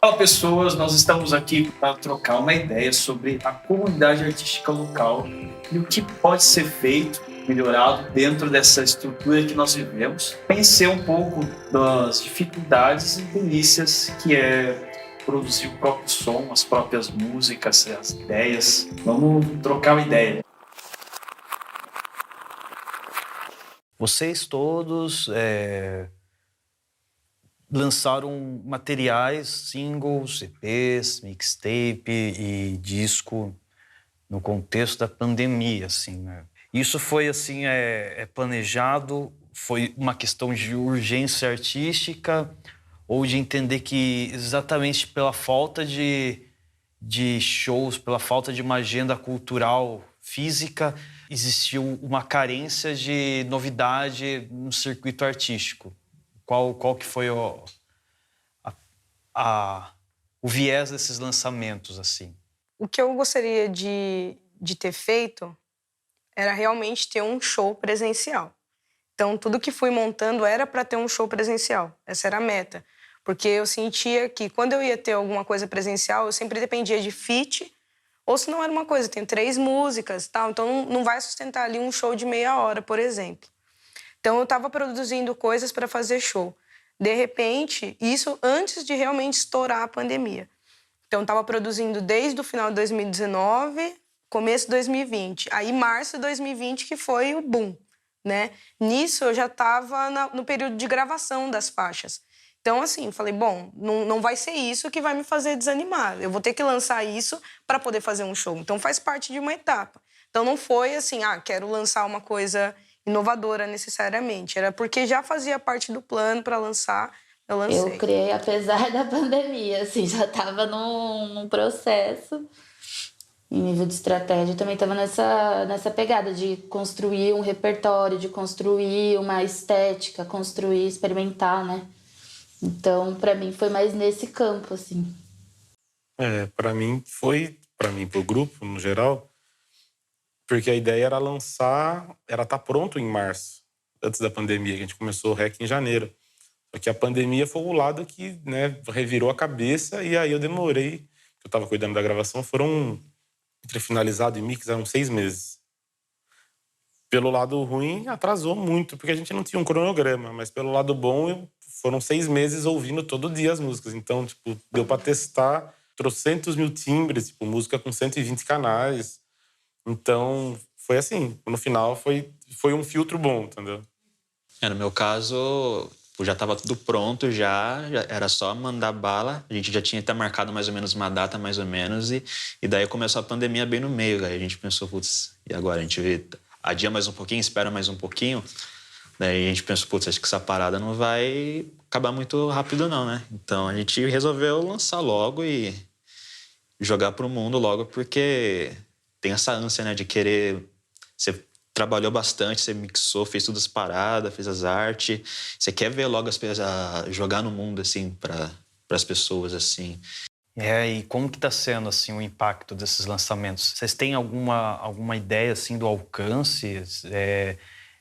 Fala pessoas, nós estamos aqui para trocar uma ideia sobre a comunidade artística local e o que pode ser feito, melhorado dentro dessa estrutura que nós vivemos. Conhecer um pouco das dificuldades e delícias que é produzir o próprio som, as próprias músicas, as ideias. Vamos trocar uma ideia. Vocês todos lançaram materiais, singles, EPs, mixtape e disco no contexto da pandemia, assim, né? Isso foi, assim, planejado? Foi uma questão de urgência artística ou de entender que exatamente pela falta de shows, pela falta de uma agenda cultural física, existiu uma carência de novidade no circuito artístico? Qual que foi o viés desses lançamentos, assim? O que eu gostaria de ter feito era realmente ter um show presencial. Então, tudo que fui montando era para ter um show presencial. Essa era a meta. Porque eu sentia que quando eu ia ter alguma coisa presencial, eu sempre dependia de feat, ou se não era uma coisa, tem 3 músicas, tal, então não vai sustentar ali um show de meia hora, por exemplo. Então, eu estava produzindo coisas para fazer show. De repente, isso antes de realmente estourar a pandemia. Então, eu estava produzindo desde o final de 2019, começo de 2020. Aí, março de 2020, que foi o boom, né? Nisso, eu já estava no período de gravação das faixas. Então, assim, falei, bom, não vai ser isso que vai me fazer desanimar. Eu vou ter que lançar isso para poder fazer um show. Então, faz parte de uma etapa. Então, não foi assim, quero lançar uma coisa inovadora necessariamente. Era porque já fazia parte do plano para lançar, eu lancei. Eu criei apesar da pandemia, assim, já estava num processo. Em nível de estratégia, também estava nessa pegada de construir um repertório, de construir uma estética, construir, experimentar, né? Então, para mim, foi mais nesse campo, assim. Para mim, pro grupo, no geral, porque a ideia era era estar pronto em março, antes da pandemia, que a gente começou o REC em janeiro. Só que a pandemia foi o lado que, né, revirou a cabeça, e aí eu demorei, eu estava cuidando da gravação, entre finalizado e mix, eram 6 meses. Pelo lado ruim, atrasou muito, porque a gente não tinha um cronograma, mas pelo lado bom, foram 6 meses ouvindo todo dia as músicas. Então, tipo, deu para testar trocentos mil timbres, tipo, música com 120 canais. Então, foi assim, no final foi um filtro bom, entendeu? No meu caso, já estava tudo pronto, já era só mandar bala. A gente já tinha até marcado mais ou menos uma data, mais ou menos, e daí começou a pandemia bem no meio. Aí a gente pensou, putz, e agora? A gente adia mais um pouquinho, espera mais um pouquinho. Daí a gente pensou, putz, acho que essa parada não vai acabar muito rápido não, né? Então a gente resolveu lançar logo e jogar pro mundo logo, porque tem essa ânsia, né, de querer... Você trabalhou bastante, você mixou, fez todas as paradas, fez as artes. Você quer ver logo as pessoas jogar no mundo, assim, para as pessoas, assim. E como que tá sendo, assim, o impacto desses lançamentos? Vocês têm alguma ideia, assim, do alcance,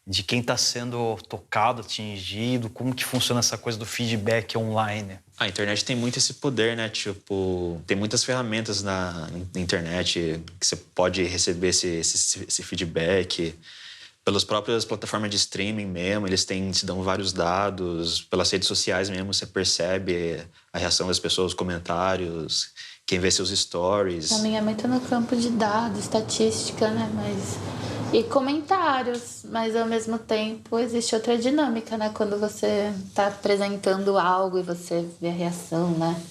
de quem está sendo tocado, atingido? Como que funciona essa coisa do feedback online? A internet tem muito esse poder, né? Tipo, tem muitas ferramentas na internet que você pode receber esse feedback. Pelas próprias plataformas de streaming mesmo, eles te dão vários dados. Pelas redes sociais mesmo, você percebe a reação das pessoas, os comentários, quem vê seus stories. Também é muito no campo de dados, estatística, né? E comentários, mas ao mesmo tempo existe outra dinâmica, né? Quando você está apresentando algo e você vê a reação, né?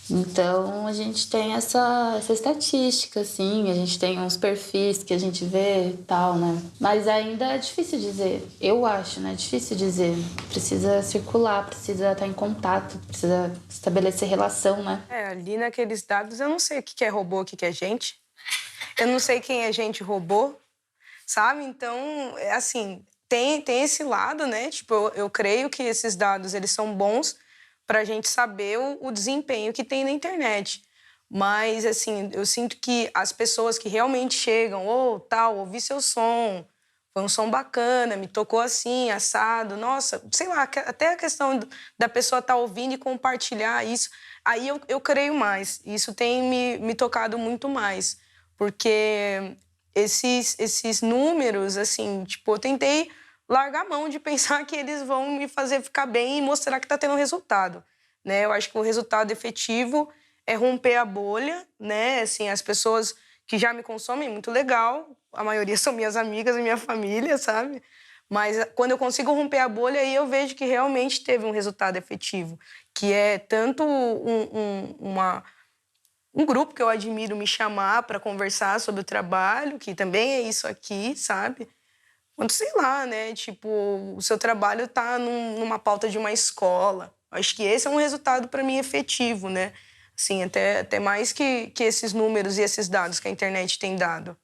Então a gente tem essa estatística, assim, a gente tem uns perfis que a gente vê e tal, né? Mas ainda é difícil dizer, eu acho, né? Difícil dizer. Precisa circular, precisa estar em contato, precisa estabelecer relação, né? Ali naqueles dados eu não sei o que é robô, o que é gente. Eu não sei quem é gente robô, sabe? Então, assim, tem esse lado, né? Tipo, eu creio que esses dados, eles são bons para a gente saber o desempenho que tem na internet. Mas, assim, eu sinto que as pessoas que realmente chegam, ouvi seu som, foi um som bacana, me tocou assim, assado. Nossa, sei lá, até a questão da pessoa estar ouvindo e compartilhar isso, aí eu creio mais. Isso tem me tocado muito mais, porque esses números, assim, tipo, eu tentei largar a mão de pensar que eles vão me fazer ficar bem e mostrar que está tendo resultado, né? Eu acho que o resultado efetivo é romper a bolha, né? Assim, as pessoas que já me consomem, muito legal, a maioria são minhas amigas e minha família, sabe? Mas quando eu consigo romper a bolha, aí eu vejo que realmente teve um resultado efetivo, que é tanto um grupo que eu admiro me chamar para conversar sobre o trabalho, que também é isso aqui, sabe? Quanto, sei lá, né? Tipo, o seu trabalho tá numa pauta de uma escola. Acho que esse é um resultado, para mim, efetivo, né? Assim, até mais que esses números e esses dados que a internet tem dado.